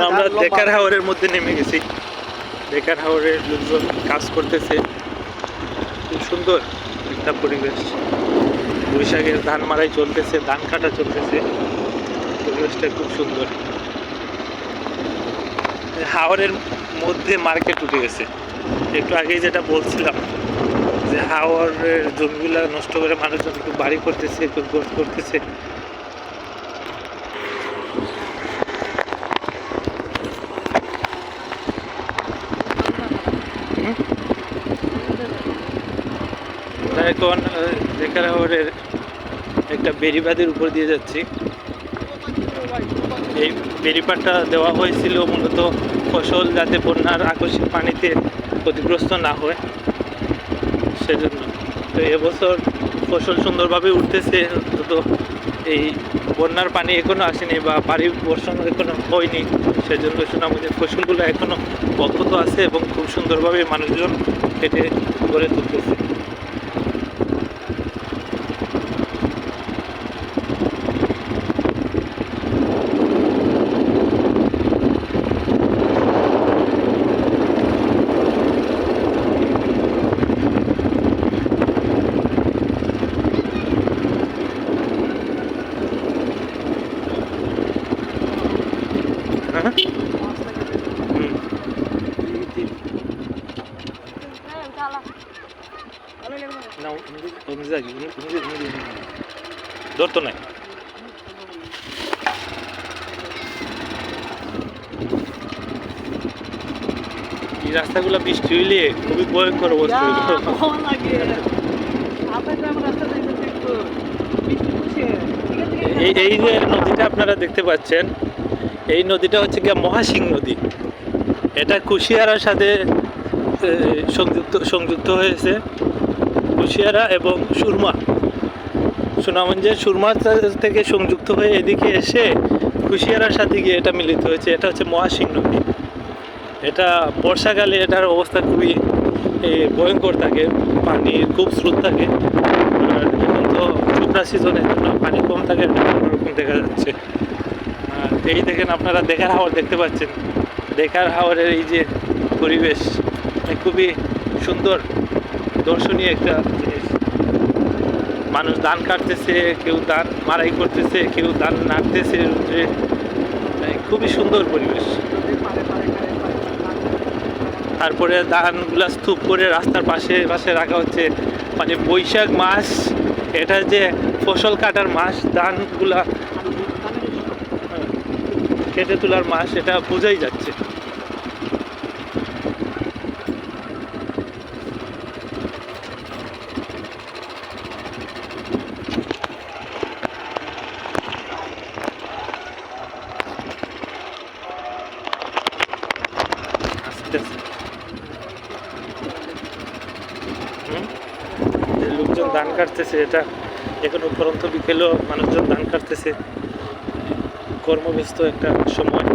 আমরা দেখার হাওরের মধ্যে নেমে গেছি। দেখার হাওরের লোকজন কাজ করতেছে, খুব সুন্দর একটা পরিবেশ। বৈশাখের ধান মারাই চলতেছে, ধান কাটা চলতেছে, পরিবেশটা খুব সুন্দর। হাওরের মধ্যে মার্কেট উঠে গেছে। একটু আগেই যেটা বলছিলাম যে হাওরের জমিগুলা নষ্ট করে মানুষজন একটু বাড়ি করতেছে, একটু ঘর করতেছে। এখন দেখার হাওরের একটা বেড়িবাঁধের উপর দিয়ে যাচ্ছি। এই বেড়িবাঁধটা দেওয়া হয়েছিল মূলত ফসল যাতে বন্যার আকস্মিক পানিতে ক্ষতিগ্রস্ত না হয় সেজন্য। তো এবছর ফসল সুন্দরভাবে উঠতেছে, তো এই বন্যার পানি এখনো আসেনি বা পানি বর্ষণ এখনো হয়নি, সেজন্য সোনামুখীর ফসলগুলো এখনো অক্ষত আছে এবং খুব সুন্দরভাবে মানুষজন কেটে গড়ে তুলতেছে। ধরতো নাই। এই রাস্তাগুলো বৃষ্টি হইলে খুবই ভয়ঙ্কর অবস্থা। এই যে নদীটা আপনারা দেখতে পাচ্ছেন, এই নদীটা হচ্ছে গিয়ে মহাসিং নদী। এটা কুশিয়ারার সাথে সংযুক্ত হয়েছে। কুশিয়ারা এবং সুরমা, সুনামগঞ্জের সুরমা থেকে সংযুক্ত হয়ে এদিকে এসে কুশিয়ারার সাথে গিয়ে এটা মিলিত হয়েছে। এটা হচ্ছে মহাসিং নদী। এটা বর্ষাকালে এটার অবস্থা খুবই ভয়ঙ্কর থাকে, পানির খুব স্রোত থাকে। আর এখন তো শুকনা সিজনের জন্য পানি কম থাকে, এরকম দেখা যাচ্ছে। আর এই দেখেন আপনারা দেখার হাওর দেখতে পাচ্ছেন। দেখার হাওরের এই যে পরিবেশ খুবই সুন্দর, দর্শনীয় একটা জিনিস। মানুষ ধান কাটতেছে, কেউ ধান মারাই করতেছে, কেউ ধান নাড়তেছে। খুবই সুন্দর পরিবেশ। তারপরে ধানগুলা স্তূপ করে রাস্তার পাশে পাশে রাখা হচ্ছে। মানে বৈশাখ মাস এটা যে ফসল কাটার মাস, ধানগুলা কেটে তোলার মাস, এটা বোঝাই যাচ্ছে। লোকজন ধান কাটতেছে, এটা এখন উপরন্ত বিকেলেও মানুষজন ধান কাটতেছে, কর্মব্যস্ত একটা সময়।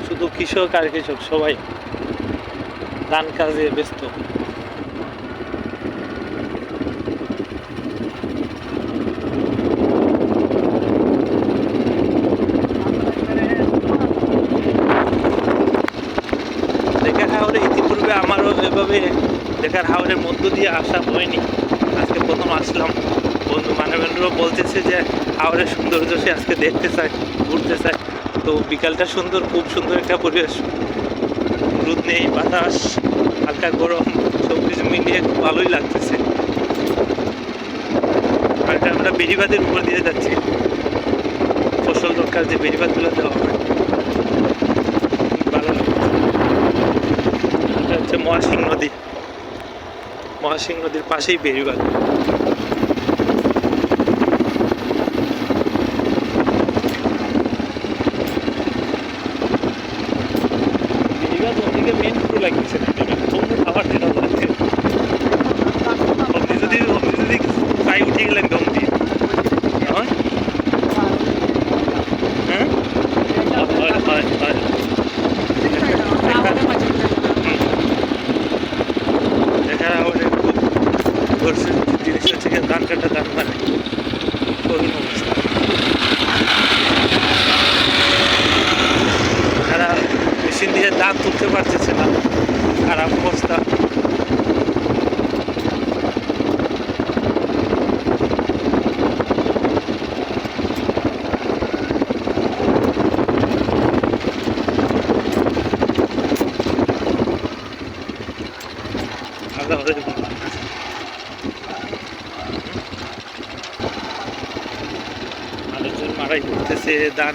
শুধু কৃষক আর কৃষক, সবাই ধান কাজে ব্যস্ত। ইতিপূর্বে আমারও এভাবে দেখার হাওরের মধ্য দিয়ে আসা হয়নি, আজকে প্রথম আসলাম। বন্ধু মানবেন্দ্র বলতেছে যে হাওরের সৌন্দর্য সে আজকে দেখতে চায়, ঘুরতে চায়। তো বিকালটা সুন্দর, খুব সুন্দর একটা পরিবেশ। রোদ নেই, বাতাস, হালকা গরম, সব কিছু মিলিয়ে খুব ভালোই লাগতেছে। আর এটা আমরা বেড়িবাঁধের উপর দিয়ে যাচ্ছি। ফসল দরকার যে বেড়িবাঁধগুলো দেওয়া হয়, ভালো লাগে। এটা হচ্ছে মহাসিং নদী। মহাসিং নদীর পাশেই বেড়িবাঁধ। বেড়িবাঁধ ওদিকে মেন পুরো লাগছে, আবার যেটা লাগছে যদি পাই উঠে গেলেন গম দিয়ে। হ্যাঁ, দেখা ধর্ষণ জিনিস হচ্ছে গিয়ে ধান কাটা ধান মানে করুণ অবস্থা। তারা মেশিন দিয়ে ধান তুলতে পারতেছে না, খারাপ অবস্থা। মানুষজন মারাই করতেছে, ধান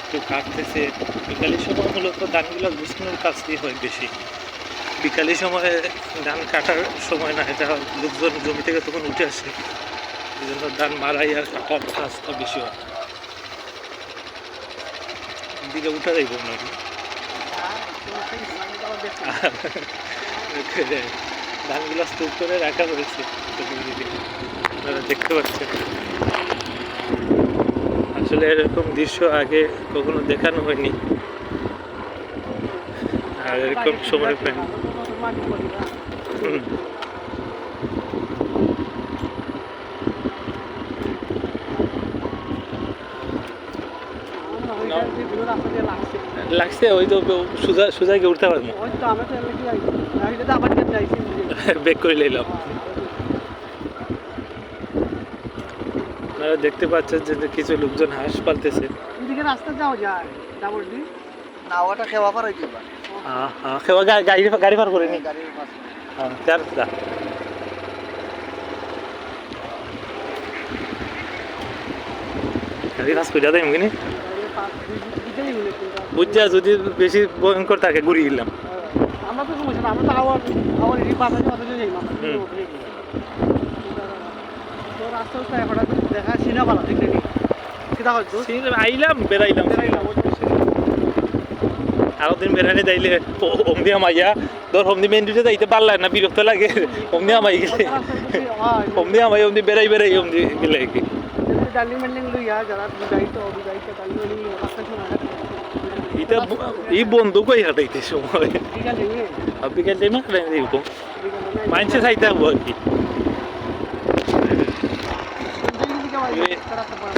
একটু কাটতেছে। বিকালের সময় মূলত ধানগুলো গুছানোর কাজই হয় বেশি। বিকালের সময় ধান কাটার সময় না, এটা লোকজন জমি থেকে তখন উঠে আসে, এই জন্য ধান মারাই আর কাটার কাজটা বেশি হয়। দিকে উঠা যাইব নাকি ধানগুলো স্তূপ করে রাখা হয়েছে, আপনারা দেখতে পাচ্ছেন। আসলে এরকম দৃশ্য আগে কখনো দেখানো হয়নি, আর এরকম সময় পাইনি। লাগছে ওই তো সোজা সোজা গিয়ে উঠতে পারবো, বেক করে নিলাম। আপনারা দেখতে পাচ্ছেন যে কিছু লোকজন হাঁস পালতেছে। রাস্তা যাওয়া যায় না, ওটা খেওয়া পার হইতে পারে। খেওয়া গাড়ি পার করেনি, গাড়ির পাশে গাড়ি পাস করে দেয় এমনি বুঝছা। যদি বেশি ভয়ঙ্কর থাকে ঘুরে গেলাম। আমরা তো সমস্যা না, আমরা তো আবার আবার এই বাতাসে বাতাসে যাই না। তো রাস্তা রাস্তা এখন দেখা সিনা পালা দেখলে সেটা হয়তো আইলাম বেড়াইলাম আরো দিন বেড়ানি যাইলে অমনি আমাইয়া ধর অমনি মেন রুটে যাইতে পারলাম না, বিরক্ত লাগে। অমনি আমাই গেলে অমনি আমাই অমনি বেড়াই বেড়াই অমনি গেলে কি ডালিং মেলিং লইয়া যারা বিবাহিত অবিবাহিত ডালিং মেলিং রাস্তা শোনা এটা এই বন্ধু কই হাঁটাইতে সময় বিকেল টাইমে এরকম মাইন্ডসে চাইতে হবো আর কি।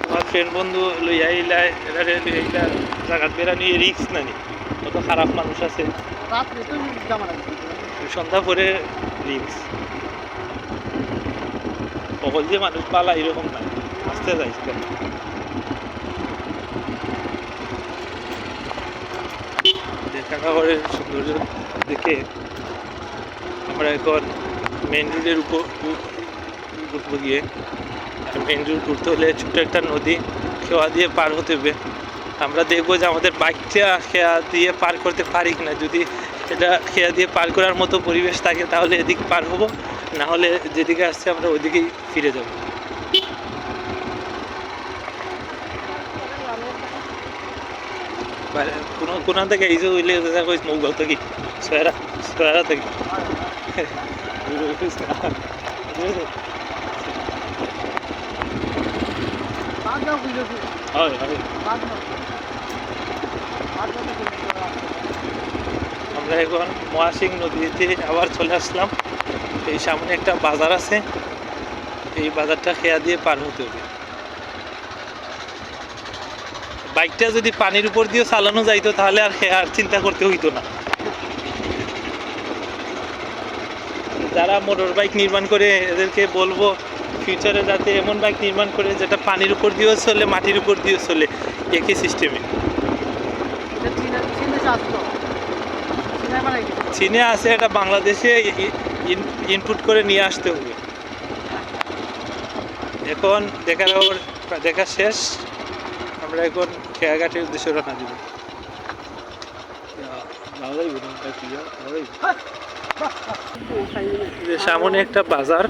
আমার ফ্রেন্ড বন্ধু লইয়া এইলা এবারে এইটা জায়গা বেড়ানি রিক্স নানি, কত খারাপ মানুষ আছে। সন্ধ্যা পরে রিক্স সকল যে মানুষ পালা এরকম না, আসতে যাইস কেন। দেখা শহরের সৌন্দর্য দেখে আমরা এখন মেন রোডের উপর উঠবো গিয়ে। মেন রোড উঠতে হলে ছোট্ট একটা নদী খেয়া দিয়ে পার হতে হবে। আমরা দেখবো যে আমাদের বাইকটা খেয়া দিয়ে পার করতে পারি কিনা। যদি এটা খেয়া দিয়ে পার করার মতো পরিবেশ থাকে তাহলে এদিক পার হবো, না হলে যেদিকে আসছে আমরা ওইদিকেই ফিরে যাব। কোন থেকে এই যে উইলে মৌগাঁও থেকে সয়ারা সয়ারা থেকে আমরা এখন মহাসিং নদীতে আবার চলে আসলাম। এই সামনে একটা বাজার আছে, এই বাজারটা খেয়া দিয়ে পার হতে হবে। বাইকটা যদি পানির উপর দিয়ে চালানো যাইতো তাহলে আর খেয়ার চিন্তা করতে হইতো না। যারা মোটর বাইক নির্মাণ করে এদেরকে বলবো ফিউচারে যাতে এমন বাইক নির্মাণ করে যেটা পানির উপর দিয়েও চলে মাটির উপর দিয়েও চলে, একই সিস্টেমে। চীনে আছে, এটা বাংলাদেশে ইনপুট করে নিয়ে আসতে হবে। এখন দেখা শেষ, আমরা এখন খেয়াঘাটের উদ্দেশ্যে রওনা দিব। সামনে একটা বাজার,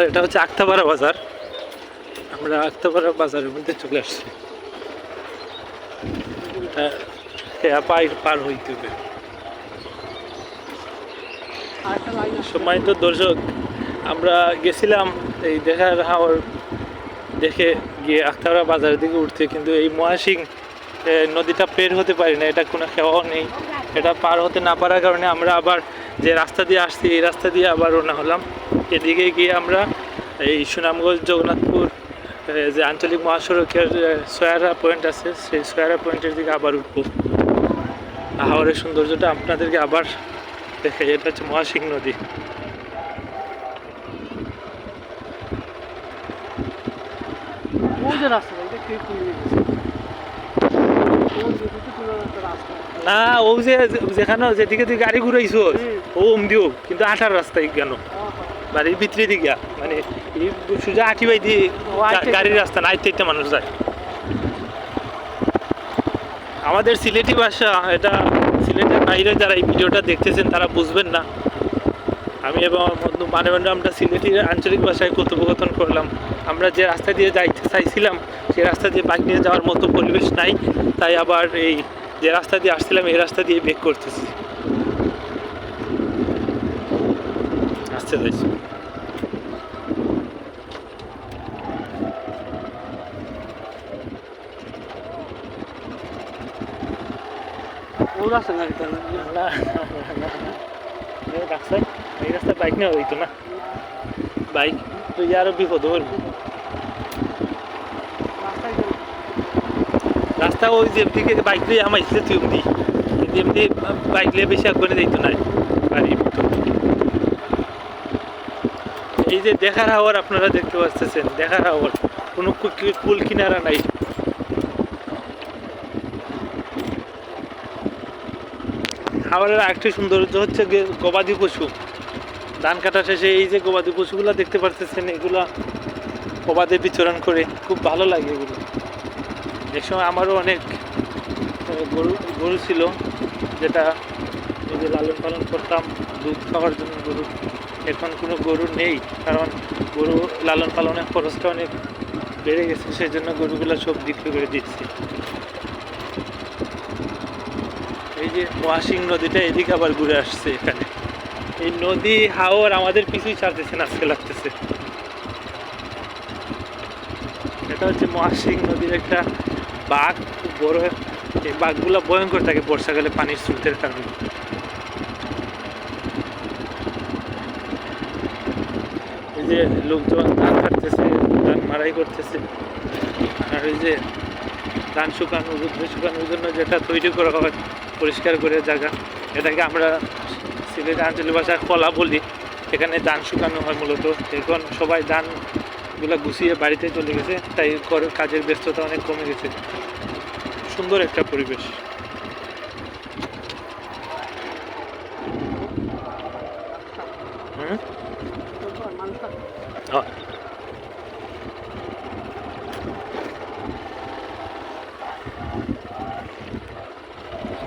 এটা হচ্ছে আক্তাপাড়া বাজার। আমরা আক্তাপাড়া বাজারের মধ্যে চলে আসছি। পার হইতে হবে। সম্মানিত দর্শক, আমরা গেছিলাম এই দেখার হাওয়ার দেখে গিয়ে আক্তাপাড়া বাজারের দিকে উঠতে, কিন্তু এই মহাসিং নদীটা পের হতে পারি না, এটা কোনো খেয়াও নেই। এটা পার হতে না পারার কারণে আমরা আবার যে রাস্তা দিয়ে আসছি এই রাস্তা দিয়ে আবার রওনা হলাম। এদিকে গিয়ে আমরা এই সুনামগঞ্জ জগন্নাথপুর যে আঞ্চলিক মহাসড়কের সয়ারা পয়েন্ট আছে সেই সয়ারা পয়েন্টের দিকে আবার উঠবো। হাওরের সৌন্দর্যটা আপনাদেরকে আবার দেখে, এটা হচ্ছে মহাসিং নদী। কোন যে রাস্তা এটা কে খুলে দিয়েছে? কোন যে দুটো তুলে একটা রাস্তা? না ও যে যেখানে যেদিকে তুই গাড়ি ঘুরাইছো ও দিও, কিন্তু আঠার রাস্তায় কেন বাড়ির ভিতরে দিকে মানে এই সোজা আঠি বাই দিয়ে গাড়ির রাস্তা না, আইতে মানুষ যায়। আমাদের সিলেটি ভাষা, এটা সিলেটের বাইরে যারা এই ভিডিওটা দেখতেছেন তারা বুঝবেন না। আমি এবং আমার বন্ধু মানবেন্দ্র আমরা সিলেটি আঞ্চলিক ভাষায় কথোপকথন করলাম। আমরা যে রাস্তা দিয়ে যাইতে চাইছিলাম সেই রাস্তা দিয়ে বাইক নিয়ে যাওয়ার মতো পরিবেশ নাই, তাই আবার এই যে রাস্তা দিয়ে আসছিলাম এই রাস্তা দিয়ে বেক করতেছি। আসতে যাইছি ও রাস্তা না এটা না এই রাস্তায় বাইক নেওয়া হইতো না, বাইক তুই আরো বিপদ হল। রাস্তায় রাস্তা ওই যে দিকে বাইক দিয়ে আমাইছে তুই এমনি, কিন্তু এমনি বাইক নিয়ে বেশি আগুনে যাইতো না গাড়ির ভিতর। এই যে দেখার হাওয়ার আপনারা দেখতে পাচ্ছেন, দেখার হাওয়ার কোনো কুল কিনারা নাই। হাওয়ারের আরেকটি সৌন্দর্য হচ্ছে গবাদি পশু। ধান কাটা শেষে এই যে গবাদি পশুগুলা দেখতে পারতেছেন, এগুলা গবাদে বিচরণ করে, খুব ভালো লাগে এগুলো। এক সময় আমারও অনেক গরু ছিল, যেটা নিজে লালন পালন করতাম দুধ খাওয়ার জন্য গরু। এখন কোনো গরু নেই, কারণ গরু লালন পালনের খরচটা অনেক বেড়ে গেছে, সেই জন্য গরুগুলো সব বিক্রি করে দিচ্ছি। এই যে মহাসিং নদীটা এদিকে আবার ঘুরে আসছে এখানে। এই নদী হাওর আমাদের পিছুই ছাড়তেছে না, আজকে লাগতেছে। এটা হচ্ছে মহাসিং নদীর একটা বাঁক, খুব বড়। এই বাঁকগুলো ভয়ঙ্কর থাকে বর্ষাকালে পানির স্রোতের কারণে। এই যে লোকজন ধান কাটতেছে, ধান মারাই করতেছে। আর এই যে ধান শুকানোর জন্য যেটা তৈরি করা হয় পরিষ্কার করে জায়গা, এটাকে আমরা সিলেটের আঞ্চলিক ভাষায় কলা বলি। এখানে ধান শুকানো হয় মূলত। এখন সবাই ধানগুলো গুছিয়ে বাড়িতে চলে গেছে, তাই কাজের ব্যস্ততা অনেক কমে গেছে। সুন্দর একটা পরিবেশ।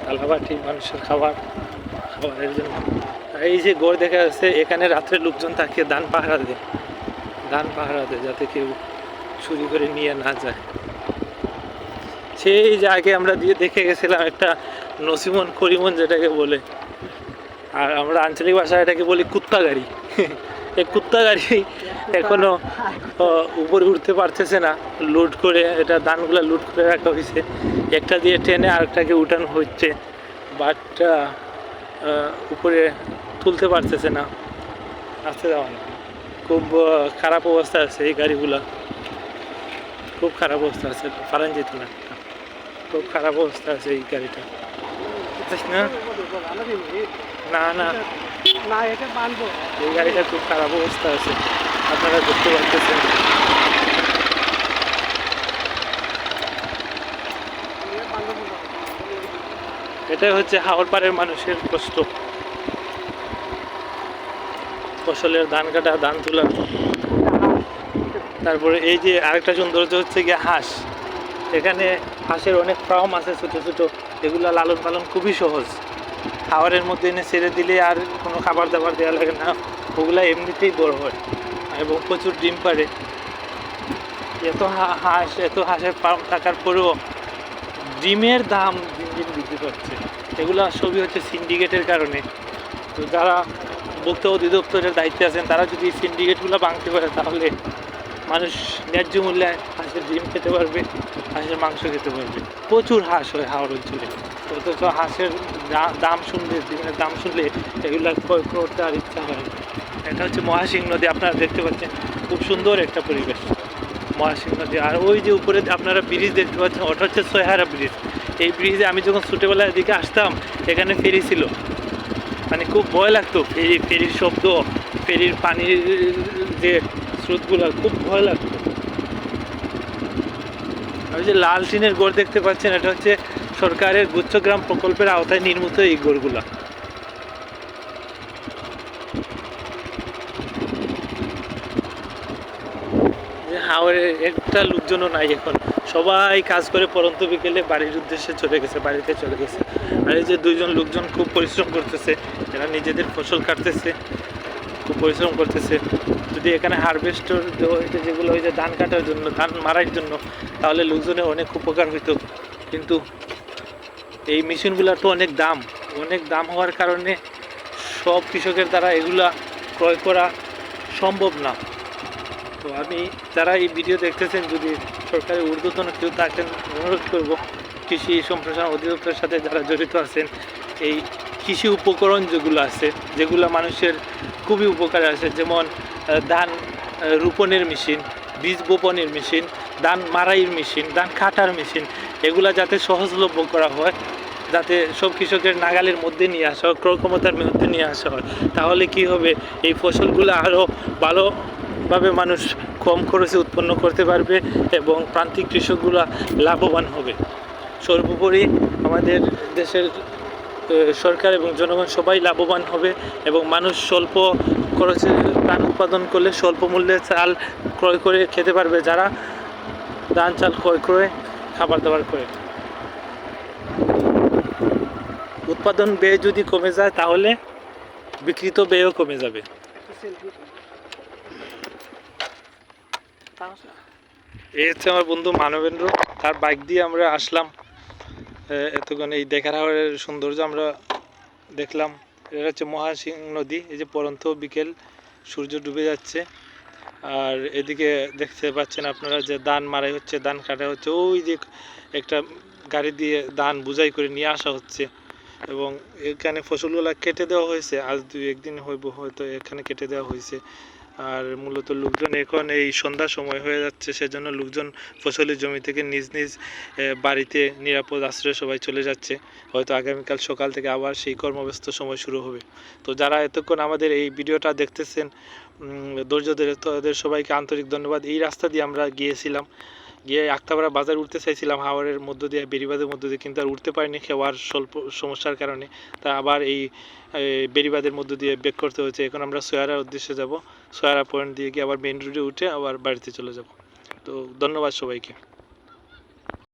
কালাবাটি মানুষের খাবারের জন্য। এই যে গড় দেখা যাচ্ছে, এখানে রাত্রে লোকজন থাকে ধান পাহারা দেয় যাতে কেউ চুরি করে নিয়ে না যায়। সেই যে আগে আমরা দেখে গেছিলাম একটা নসিমন করিমন যেটাকে বলে, আর আমরা আঞ্চলিক ভাষায় এটাকে বলি কুত্তা গাড়ি। এই কুত্তা গাড়ি এখনো উপরে উঠতে পারতেছে না, লুট করে এটা ধানগুলো লুট করে রাখা হয়েছে। একটা দিয়ে টেনে আরেকটাকে উঠানো হচ্ছে, বাটটা উপরে তুলতে পারতেছে না, আসতে যাওয়া না। খুব খারাপ অবস্থা আছে এই গাড়িগুলা, খুব খারাপ অবস্থা আছে। পারান যেত না, খুব খারাপ অবস্থা আছে এই গাড়িটা। না না না এটা বানবো, এই গাড়িটা খুব খারাপ অবস্থা আছে, আপনারা দেখতে পাচ্ছেন। এটাই হচ্ছে হাওর পাড়ের মানুষের কষ্ট, ফসলের ধান কাটা, ধান তোলা। তারপরে এই যে আরেকটা সৌন্দর্য হচ্ছে গিয়ে হাঁস। এখানে হাঁসের অনেক ফার্ম আছে ছোটো ছোটো, এগুলো লালন পালন খুবই সহজ। খাবারের মধ্যে এনে ছেড়ে দিলে আর কোনো খাবার দাবার দেওয়া লাগে না, ওগুলা এমনিতেই বড় হয় এবং প্রচুর ডিম পাড়ে। এত হাঁসের ফার্ম থাকার পরেও ডিমের দাম দিন দিন বৃদ্ধি পাচ্ছে। এগুলা সবই হচ্ছে সিন্ডিকেটের কারণে। তো যারা ভোক্তা অধিদপ্তরের দায়িত্বে আছেন তারা যদি সিন্ডিকেটগুলো ভাঙতে পারে, তাহলে মানুষ ন্যায্য মূল্যে হাঁসের ডিম খেতে পারবে, হাঁসের মাংস খেতে পারবে। প্রচুর হাঁস হয় হাওড় অঞ্চলে, অথচ হাঁসের দাম শুনলে, ডিমের দাম শুনলে এগুলো ক্রয় করতে আর ইচ্ছা হয় না। এটা হচ্ছে মহাসিং নদী, আপনারা দেখতে পাচ্ছেন খুব সুন্দর একটা পরিবেশ মহাসিং নদী। আর ওই যে উপরে আপনারা ব্রিজ দেখতে পাচ্ছেন, ওটা হচ্ছে সহারা ব্রিজ। এই ব্রিজে আমি যখন ছোটোবেলার দিকে আসতাম এখানে ফেরি ছিল, মানে খুব ভয় লাগতো, ফেরির শব্দ, ফেরির পানির যে স্রোতগুলো, খুব ভয় লাগতো। আর ওই যে লাল টিনের গড় দেখতে পাচ্ছেন, এটা হচ্ছে সরকারের গুচ্ছগ্রাম প্রকল্পের আওতায় নির্মিত এই গড়গুলা। হাওড়ে একটা লোকজনও নাই এখন, সবাই কাজ করে পরন্ত বিকেলে বাড়ির উদ্দেশ্যে চলে গেছে, বাড়িতে চলে গেছে। আর এই যে দুইজন লোকজন খুব পরিশ্রম করতেছে, এরা নিজেদের ফসল কাটতেছে, খুব পরিশ্রম করতেছে। যদি এখানে হারভেস্টর দেওয়া হইতো, যেগুলো হয়েছে ধান কাটার জন্য, ধান মারার জন্য, তাহলে লোকজনের অনেক উপকার হইতো। কিন্তু এই মেশিনগুলোর তো অনেক দাম হওয়ার কারণে সব কৃষকের দ্বারা এগুলা ক্রয় করা সম্ভব না। তো আমি, যারা এই ভিডিও দেখতেছেন, যদি সরকারি ঊর্ধ্বতন কেউ থাকেন, অনুরোধ করব কৃষি সম্প্রসারণ অধিদপ্তরের সাথে যারা জড়িত আছেন, এই কৃষি উপকরণ যেগুলো আছে, যেগুলো মানুষের খুবই উপকারে আসে, যেমন ধান রোপণের মেশিন, বীজ বপনের মেশিন, ধান মারাইয়ের মেশিন, ধান কাটার মেশিন, এগুলা যাতে সহজলভ্য করা হয়, যাতে সব কৃষকের নাগালের মধ্যে নিয়ে আসা হয়, ক্রয় ক্ষমতার মধ্যে নিয়ে আসা হয়, তাহলে কি হবে, এই ফসলগুলো আরও ভালোভাবে মানুষ কম খরচে উৎপন্ন করতে পারবে এবং প্রান্তিক কৃষকগুলো লাভবান হবে। সর্বোপরি আমাদের দেশের সরকার এবং জনগণ সবাই লাভবান হবে এবং মানুষ স্বল্প খরচে ধান উৎপাদন করলে স্বল্প মূল্যে চাল ক্রয় করে খেতে পারবে, যারা ধান চাল ক্রয় করে খাবার দাবার করে। উৎপাদন ব্যয় যদি কমে যায় তাহলে বিক্রিত ব্যয়ও কমে যাবে। এই হচ্ছে আমার বন্ধু মানবেন্দ্র, তার বাইক দিয়ে আমরা আসলাম এতক্ষণ। এই দেখার হাওরের সৌন্দর্য আমরা দেখলাম। এটা হচ্ছে মহাসিং নদী, এই যে পরন্ত বিকেল, সূর্য ডুবে যাচ্ছে। আর এদিকে দেখতে পাচ্ছেন আপনারা যে ধান মারাই হচ্ছে, ধান কাটা হচ্ছে, ওই যে একটা গাড়ি দিয়ে ধান বোঝাই করে নিয়ে আসা হচ্ছে এবং এখানে ফসলগুলো কেটে দেওয়া হয়েছে। আজ 2-1 দিন হইব হয়তো এখানে কেটে দেওয়া হয়েছে। আর মূলত লোকজন এখন এই সন্ধ্যার সময় হয়ে যাচ্ছে, সেজন্য লোকজন ফসলের জমি থেকে নিজ নিজ বাড়িতে নিরাপদ আশ্রয়ে সবাই চলে যাচ্ছে। হয়তো আগামীকাল সকাল থেকে আবার সেই কর্মব্যস্ত সময় শুরু হবে। তো যারা এতক্ষণ আমাদের এই ভিডিওটা দেখতেছেন, ধৈর্য ধরে, তাদের সবাইকে আন্তরিক ধন্যবাদ। এই রাস্তা দিয়ে আমরা গিয়ে আক্তাপাড়া বাজার উঠতে চাইছিলাম হাওরের মধ্য দিয়ে, বেড়িবাঁধের মধ্য দিয়ে, কিন্তু আর উঠতে পারিনি খাওয়ার স্বল্প সমস্যার কারণে। তা আবার এই বেড়িবাঁধের মধ্য দিয়ে ব্যাক করতে হচ্ছে। এখন আমরা সহারার উদ্দেশ্যে যাব, সহারা পয়েন্ট দিয়ে গিয়ে আবার মেইন রোডে উঠে আবার বাড়িতে চলে যাব। তো ধন্যবাদ সবাইকে।